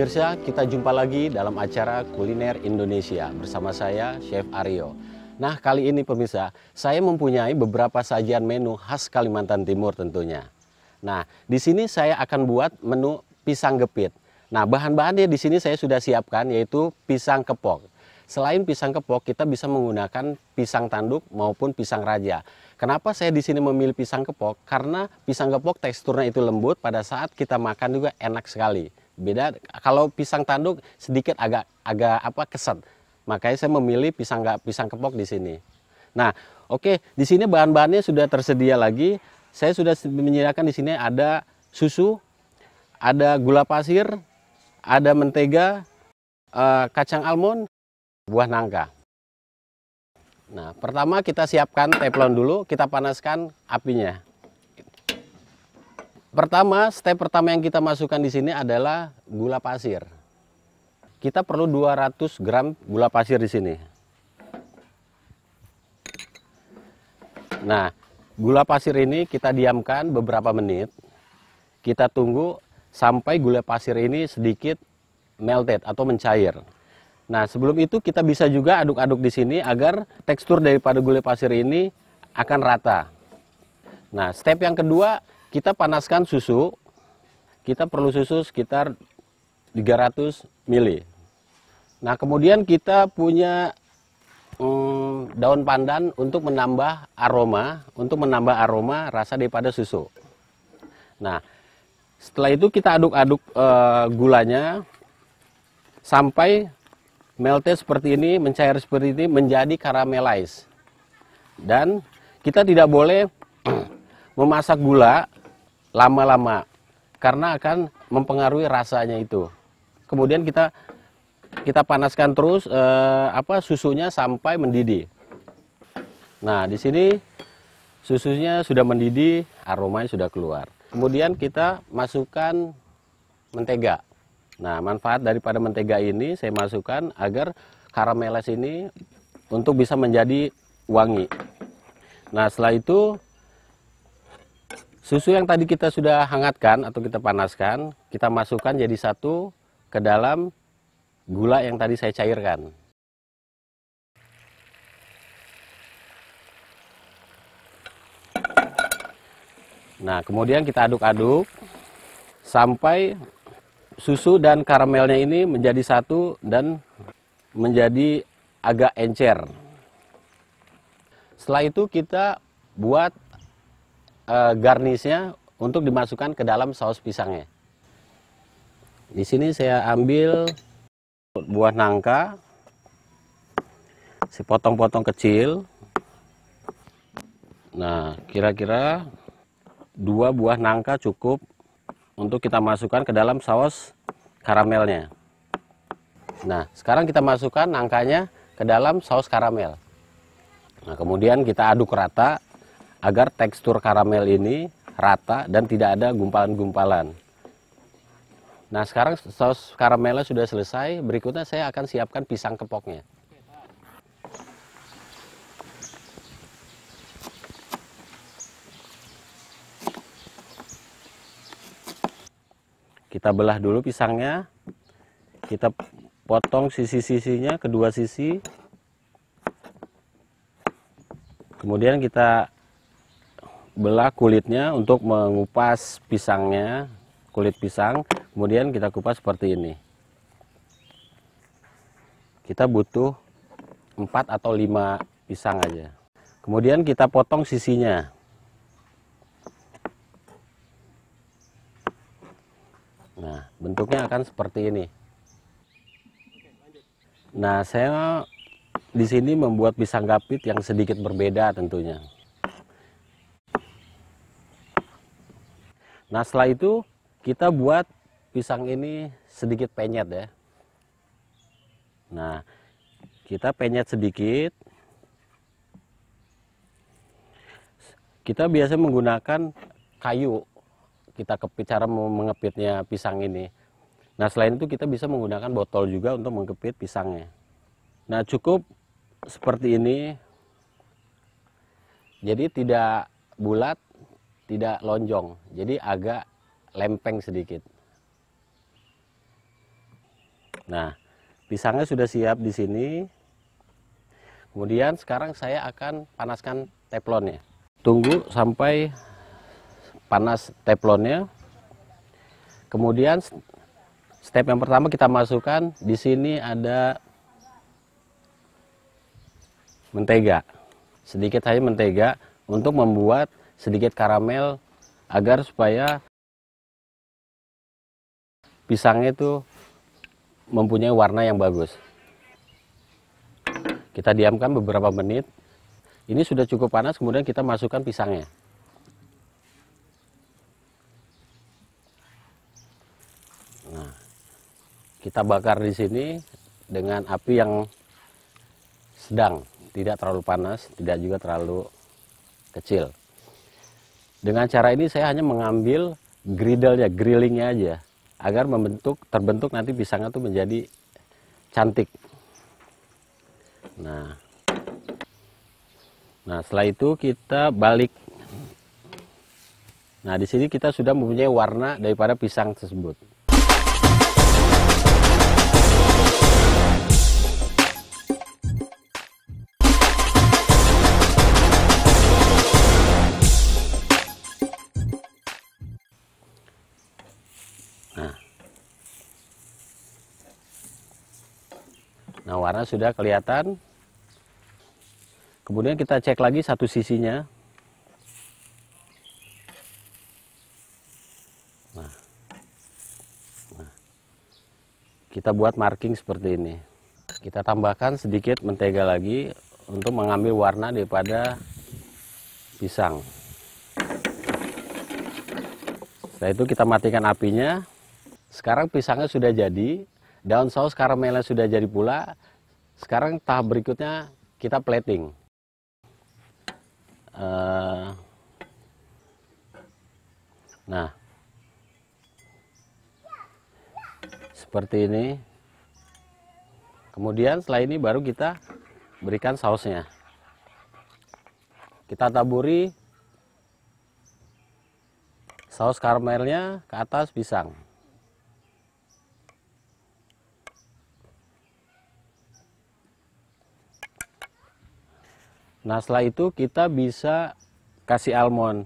Pemirsa, kita jumpa lagi dalam acara Kuliner Indonesia bersama saya, Chef Aryo. Nah, kali ini pemirsa, saya mempunyai beberapa sajian menu khas Kalimantan Timur tentunya. Nah, di sini saya akan buat menu pisang gepit. Nah, bahan-bahannya di sini saya sudah siapkan, yaitu pisang kepok. Selain pisang kepok, kita bisa menggunakan pisang tanduk maupun pisang raja. Kenapa saya di sini memilih pisang kepok? Karena pisang kepok teksturnya itu lembut, pada saat kita makan juga enak sekali. Beda kalau pisang tanduk sedikit agak keset. Makanya saya memilih pisang kepok di sini. Nah, oke, di sini bahan-bahannya sudah tersedia lagi. Saya sudah menyediakan di sini ada susu, ada gula pasir, ada mentega, kacang almond, buah nangka. Nah, pertama kita siapkan teflon dulu, kita panaskan apinya. Step pertama yang kita masukkan di sini adalah gula pasir. Kita perlu 200 gram gula pasir di sini. Nah, gula pasir ini kita diamkan beberapa menit. Kita tunggu sampai gula pasir ini sedikit melted atau mencair. Nah, sebelum itu kita bisa juga aduk-aduk di sini agar tekstur daripada gula pasir ini akan rata. Nah, step yang kedua, kita panaskan susu. Kita perlu susu sekitar 300 ml. Nah, kemudian kita punya daun pandan untuk menambah aroma rasa daripada susu. Nah, setelah itu kita aduk-aduk gulanya sampai melted seperti ini, mencair seperti ini, menjadi caramelize. Dan kita tidak boleh memasak gula lama-lama karena akan mempengaruhi rasanya itu. Kemudian kita panaskan terus susunya sampai mendidih. Nah, di sini susunya sudah mendidih, aromanya sudah keluar. Kemudian kita masukkan mentega. Nah, manfaat daripada mentega ini saya masukkan agar caramelize ini untuk bisa menjadi wangi. Nah, setelah itu susu yang tadi kita sudah hangatkan atau kita panaskan, kita masukkan jadi satu ke dalam gula yang tadi saya cairkan. Nah, kemudian kita aduk-aduk sampai susu dan karamelnya ini menjadi satu dan menjadi agak encer. Setelah itu kita buat garnisnya untuk dimasukkan ke dalam saus pisangnya. Di sini saya ambil buah nangka, saya potong-potong kecil. Nah, kira-kira 2 buah nangka cukup untuk kita masukkan ke dalam saus karamelnya. Nah, sekarang kita masukkan nangkanya ke dalam saus karamel. Nah, kemudian kita aduk rata agar tekstur karamel ini rata dan tidak ada gumpalan-gumpalan. Nah, sekarang saus karamelnya sudah selesai. Berikutnya saya akan siapkan pisang kepoknya. Kita belah dulu pisangnya. Kita potong sisi-sisinya, kedua sisi. Kemudian kita belah kulitnya untuk mengupas pisangnya, kulit pisang. Kemudian kita kupas seperti ini. Kita butuh 4 atau 5 pisang aja. Kemudian kita potong sisinya. Nah, bentuknya akan seperti ini. Nah, saya di sini membuat pisang gapit yang sedikit berbeda tentunya. Nah, setelah itu kita buat pisang ini sedikit penyet ya. Nah, kita penyet sedikit. Kita biasa menggunakan kayu. Kita kepit, cara mengepitnya pisang ini. Nah, selain itu kita bisa menggunakan botol juga untuk mengepit pisangnya. Nah, cukup seperti ini. Jadi tidak bulat, tidak lonjong, jadi agak lempeng sedikit. Nah, pisangnya sudah siap di sini. Kemudian sekarang saya akan panaskan teflonnya. Tunggu sampai panas teflonnya. Kemudian step yang pertama kita masukkan di sini ada mentega. Sedikit saja mentega untuk membuat sedikit karamel agar supaya pisangnya itu mempunyai warna yang bagus. Kita diamkan beberapa menit. Ini sudah cukup panas, kemudian kita masukkan pisangnya. Nah, kita bakar di sini dengan api yang sedang, tidak terlalu panas, tidak juga terlalu kecil. Dengan cara ini saya hanya mengambil griddle-nya, grillingnya aja, agar terbentuk nanti pisangnya itu menjadi cantik. Nah, setelah itu kita balik. Nah, di sini kita sudah mempunyai warna daripada pisang tersebut. Nah, warna sudah kelihatan. Kemudian kita cek lagi satu sisinya. Nah, kita buat marking seperti ini. Kita tambahkan sedikit mentega lagi untuk mengambil warna daripada pisang. Setelah itu kita matikan apinya. Sekarang pisangnya sudah jadi. Daun saus karamelnya sudah jadi pula. Sekarang tahap berikutnya kita plating. Nah, seperti ini. Kemudian setelah ini baru kita berikan sausnya. Kita taburi saus karamelnya ke atas pisang. Nah, setelah itu kita bisa kasih almond.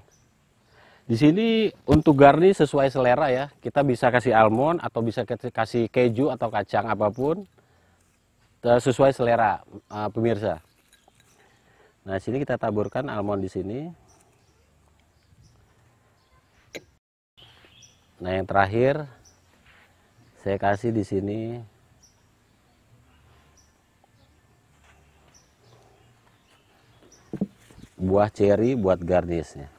Di sini untuk garnish sesuai selera ya. Kita bisa kasih almond atau bisa kasih keju atau kacang apapun sesuai selera pemirsa. Nah, sini kita taburkan almond di sini. Nah, yang terakhir saya kasih di sini buah ceri buat garnishnya.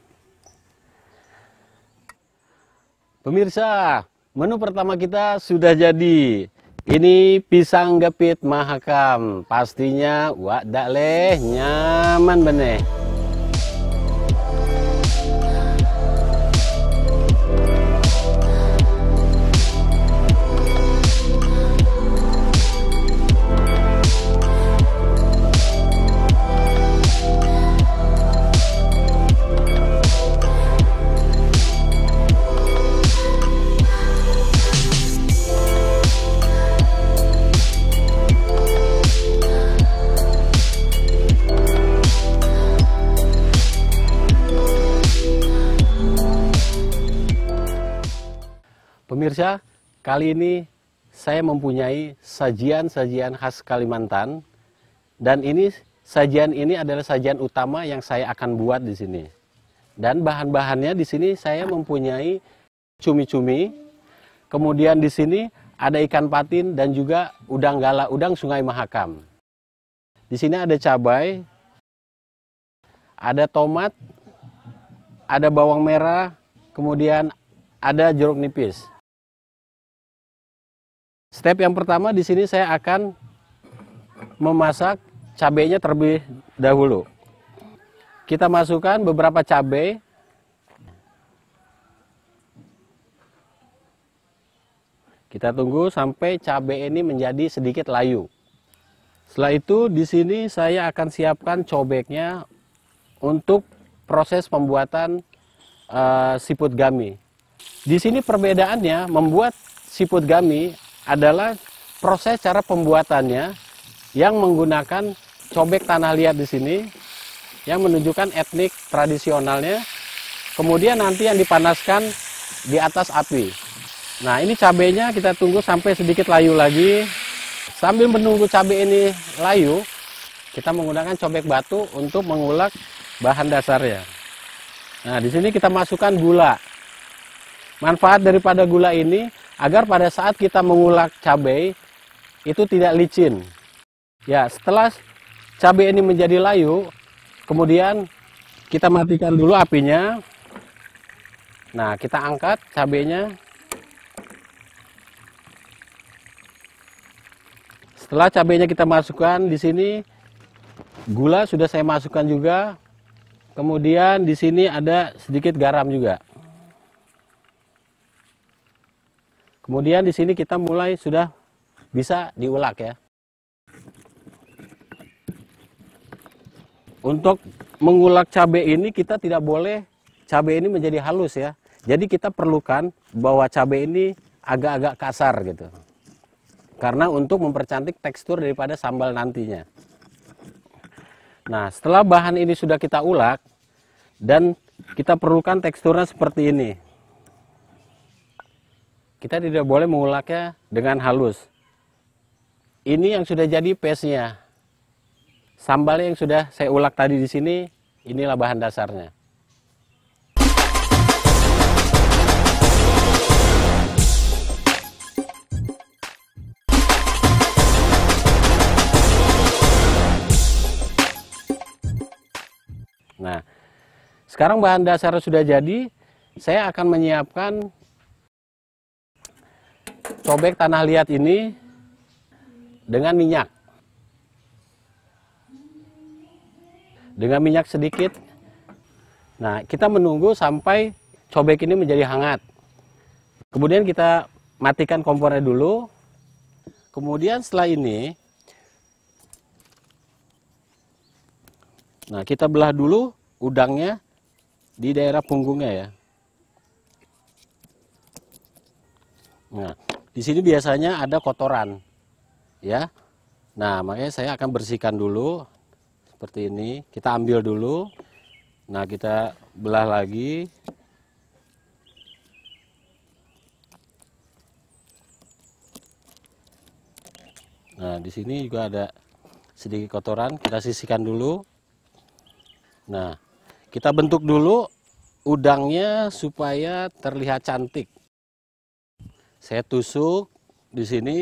Pemirsa, menu pertama kita sudah jadi. Ini pisang gepit Mahakam. Pastinya wak dak leh nyaman bener. Pemirsa, kali ini saya mempunyai sajian-sajian khas Kalimantan, dan sajian ini adalah sajian utama yang saya akan buat di sini. Dan bahan-bahannya di sini saya mempunyai cumi-cumi, kemudian di sini ada ikan patin dan juga udang gala, udang Sungai Mahakam. Di sini ada cabai, ada tomat, ada bawang merah, kemudian ada jeruk nipis. Step yang pertama di sini saya akan memasak cabainya terlebih dahulu. Kita masukkan beberapa cabai. Kita tunggu sampai cabai ini menjadi sedikit layu. Setelah itu di sini saya akan siapkan cobeknya untuk proses pembuatan siput gami. Di sini perbedaannya membuat siput gami adalah proses cara pembuatannya yang menggunakan cobek tanah liat di sini yang menunjukkan etnik tradisionalnya. Kemudian nanti yang dipanaskan di atas api. Nah, ini cabenya kita tunggu sampai sedikit layu lagi. Sambil menunggu cabai ini layu, kita menggunakan cobek batu untuk mengulek bahan dasarnya. Nah, di sini kita masukkan gula. Manfaat daripada gula ini agar pada saat kita mengulek cabai itu tidak licin. Ya, setelah cabai ini menjadi layu, kemudian kita matikan dulu apinya. Nah, kita angkat cabainya. Setelah cabainya kita masukkan di sini, gula sudah saya masukkan juga. Kemudian di sini ada sedikit garam juga. Kemudian di sini kita mulai sudah bisa diulek ya. Untuk mengulek cabai ini kita tidak boleh cabai ini menjadi halus ya. Jadi kita perlukan bahwa cabai ini agak-agak kasar gitu. Karena untuk mempercantik tekstur daripada sambal nantinya. Nah, setelah bahan ini sudah kita ulek dan kita perlukan teksturnya seperti ini. Kita tidak boleh menguleknya dengan halus. Ini yang sudah jadi paste-nya. Sambalnya yang sudah saya ulek tadi di sini, inilah bahan dasarnya. Nah, sekarang bahan dasar sudah jadi, saya akan menyiapkan cobek tanah liat ini dengan minyak. Dengan minyak sedikit. Nah, kita menunggu sampai cobek ini menjadi hangat. Kemudian kita matikan kompornya dulu. Kemudian setelah ini, nah, kita belah dulu udangnya di daerah punggungnya ya. Nah, di sini biasanya ada kotoran, ya. Nah, makanya saya akan bersihkan dulu seperti ini. Kita ambil dulu. Nah, kita belah lagi. Nah, di sini juga ada sedikit kotoran. Kita sisihkan dulu. Nah, kita bentuk dulu udangnya supaya terlihat cantik. Saya tusuk di sini.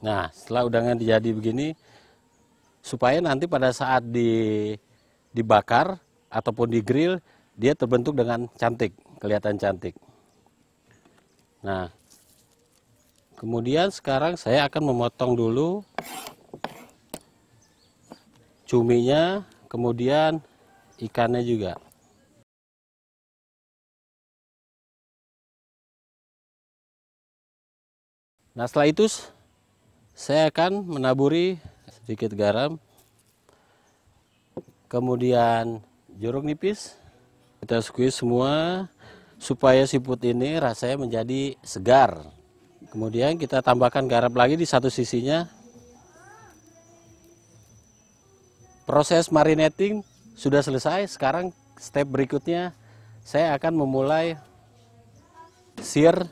Nah, setelah udangnya jadi begini, supaya nanti pada saat dibakar ataupun digrill, dia terbentuk dengan cantik, kelihatan cantik. Nah, kemudian sekarang saya akan memotong dulu cuminya, kemudian ikannya juga. Nah, setelah itu saya akan menaburi sedikit garam, kemudian jeruk nipis. Kita squeeze semua supaya siput ini rasanya menjadi segar. Kemudian kita tambahkan garam lagi di satu sisinya. Proses marinating sudah selesai. Sekarang step berikutnya saya akan memulai sear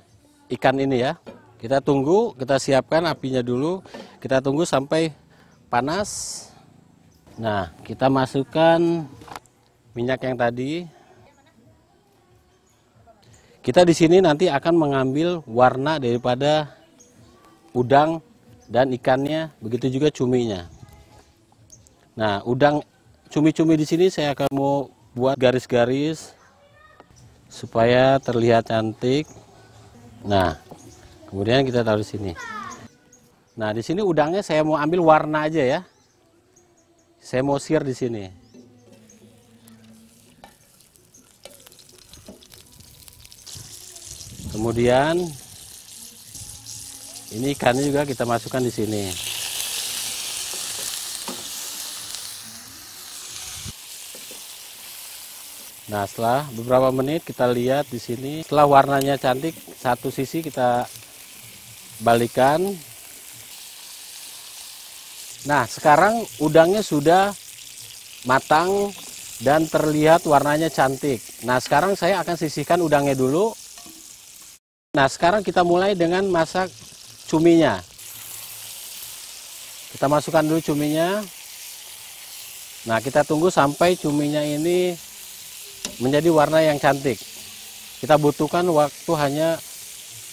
ikan ini ya. Kita tunggu, kita siapkan apinya dulu. Kita tunggu sampai panas. Nah, kita masukkan minyak yang tadi. Kita di sini nanti akan mengambil warna daripada udang dan ikannya, begitu juga cuminya. Nah, udang cumi-cumi di sini saya akan mau buat garis-garis supaya terlihat cantik. Nah, kemudian kita taruh di sini. Nah, di sini udangnya saya mau ambil warna aja ya. Saya mau sear di sini. Kemudian ini ikannya juga kita masukkan di sini. Nah, setelah beberapa menit kita lihat di sini, setelah warnanya cantik, satu sisi kita balikan. Nah, sekarang udangnya sudah matang dan terlihat warnanya cantik. Nah, sekarang saya akan sisihkan udangnya dulu. Nah, sekarang kita mulai dengan masak cuminya. Kita masukkan dulu cuminya. Nah, kita tunggu sampai cuminya ini menjadi warna yang cantik. Kita butuhkan waktu hanya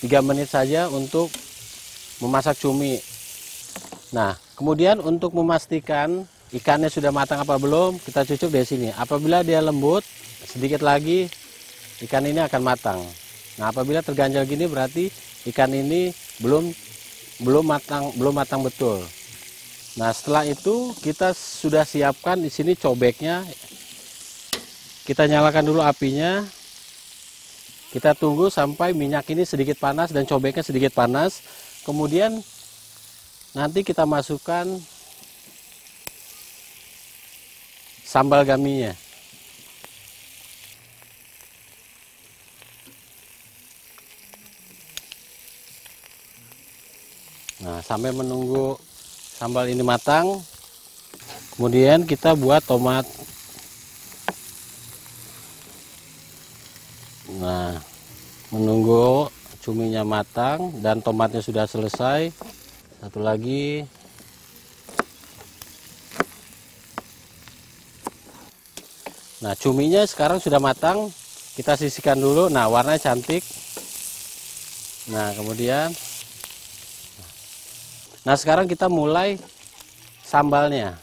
3 menit saja untuk memasak cumi. Nah, kemudian untuk memastikan ikannya sudah matang apa belum, kita cucuk dari sini. Apabila dia lembut, sedikit lagi ikan ini akan matang. Nah, apabila terganjal gini berarti ikan ini belum matang betul. Nah, setelah itu kita sudah siapkan di sini cobeknya. Kita nyalakan dulu apinya. Kita tunggu sampai minyak ini sedikit panas dan cobeknya sedikit panas. Kemudian nanti kita masukkan sambal gaminya. Nah, sampai menunggu sambal ini matang, kemudian kita buat tomat. Nah, menunggu cuminya matang dan tomatnya sudah selesai. Satu lagi. Nah, cuminya sekarang sudah matang. Kita sisihkan dulu. Nah, warnanya cantik. Nah, kemudian. Nah, sekarang kita mulai sambalnya.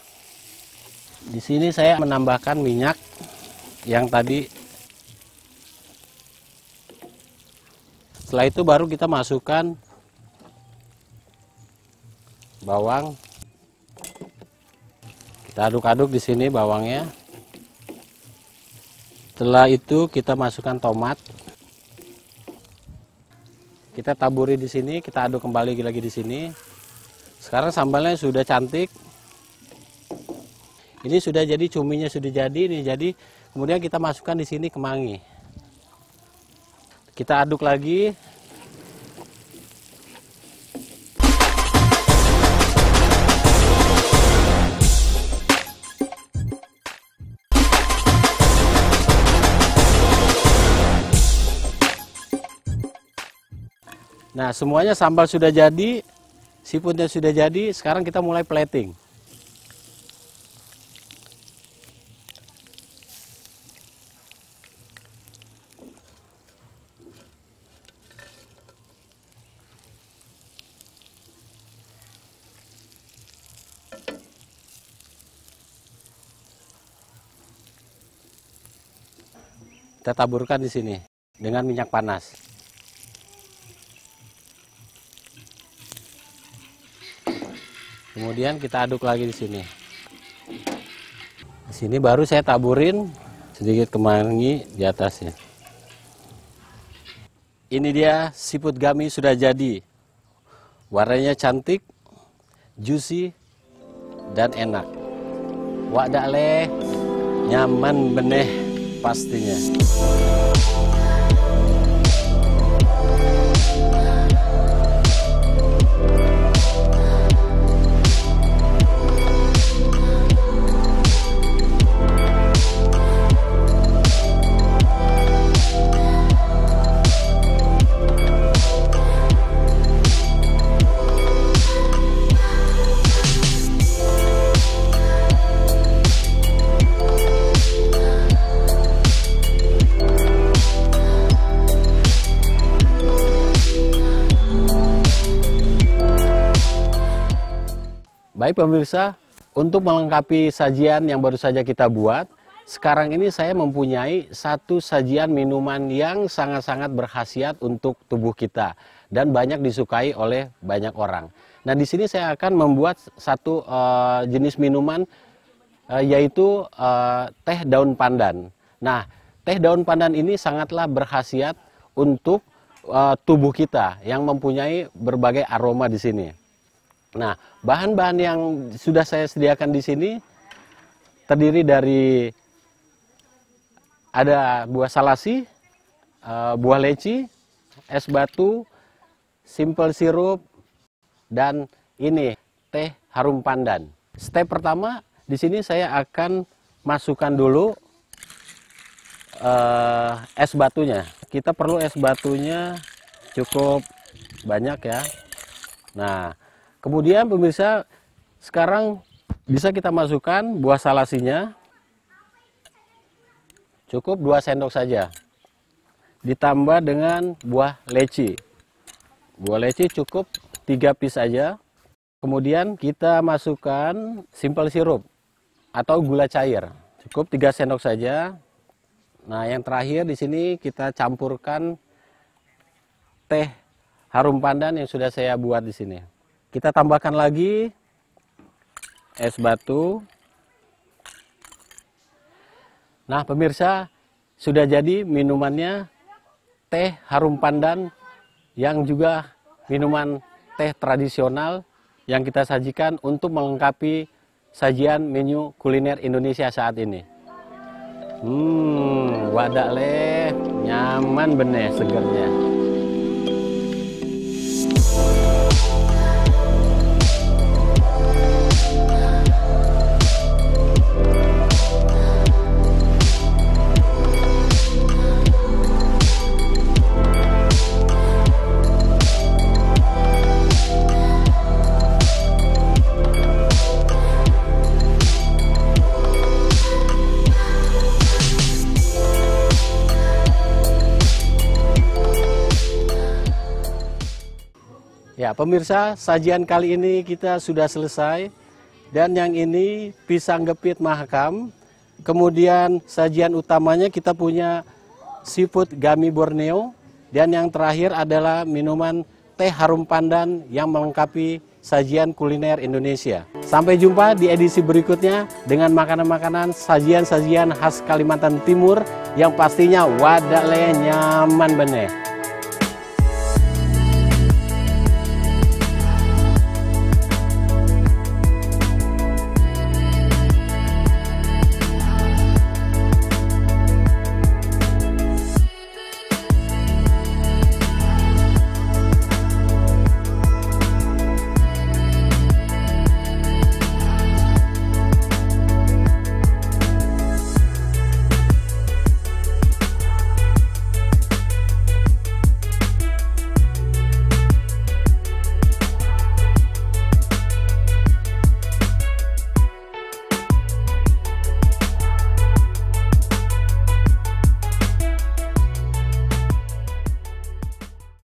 Di sini saya menambahkan minyak yang tadi. Setelah itu baru kita masukkan bawang. Kita aduk-aduk di sini bawangnya. Setelah itu kita masukkan tomat. Kita taburi di sini, kita aduk kembali lagi di sini. Sekarang sambalnya sudah cantik. Ini sudah jadi, cuminya sudah jadi, ini jadi. Kemudian kita masukkan di sini kemangi. Kita aduk lagi. Nah, semuanya sambal sudah jadi, seafoodnya sudah jadi. Sekarang kita mulai plating. Kita taburkan di sini dengan minyak panas. Kemudian kita aduk lagi di sini. Di sini baru saya taburin sedikit kemangi di atasnya. Ini dia seafood gummy sudah jadi. Warnanya cantik, juicy, dan enak. Wak dak leh, nyaman beneh pastinya. Baik pemirsa, untuk melengkapi sajian yang baru saja kita buat, sekarang ini saya mempunyai satu sajian minuman yang sangat-sangat berkhasiat untuk tubuh kita dan banyak disukai oleh banyak orang. Nah, di sini saya akan membuat satu jenis minuman yaitu teh daun pandan. Nah, teh daun pandan ini sangatlah berkhasiat untuk tubuh kita yang mempunyai berbagai aroma di sini. Nah, bahan-bahan yang sudah saya sediakan di sini terdiri dari ada buah salasi, buah leci, es batu, simple sirup, dan ini teh harum pandan. Step pertama di sini saya akan masukkan dulu es batunya. Kita perlu es batunya cukup banyak ya. Nah, kemudian pemirsa, sekarang bisa kita masukkan buah salasinya. Cukup 2 sendok saja. Ditambah dengan buah leci. Buah leci cukup 3 piece saja. Kemudian kita masukkan simple sirup atau gula cair. Cukup 3 sendok saja. Nah, yang terakhir di sini kita campurkan teh harum pandan yang sudah saya buat di sini. Kita tambahkan lagi es batu. Nah, pemirsa, sudah jadi minumannya teh harum pandan yang juga minuman teh tradisional yang kita sajikan untuk melengkapi sajian menu kuliner Indonesia saat ini. Wadak leh, nyaman bener segernya. Ya, pemirsa, sajian kali ini kita sudah selesai. Dan yang ini pisang gepit mahakam. Kemudian sajian utamanya kita punya seafood gummy Borneo. Dan yang terakhir adalah minuman teh harum pandan yang melengkapi sajian kuliner Indonesia. Sampai jumpa di edisi berikutnya dengan makanan-makanan sajian-sajian khas Kalimantan Timur yang pastinya wadak leh nyaman bener.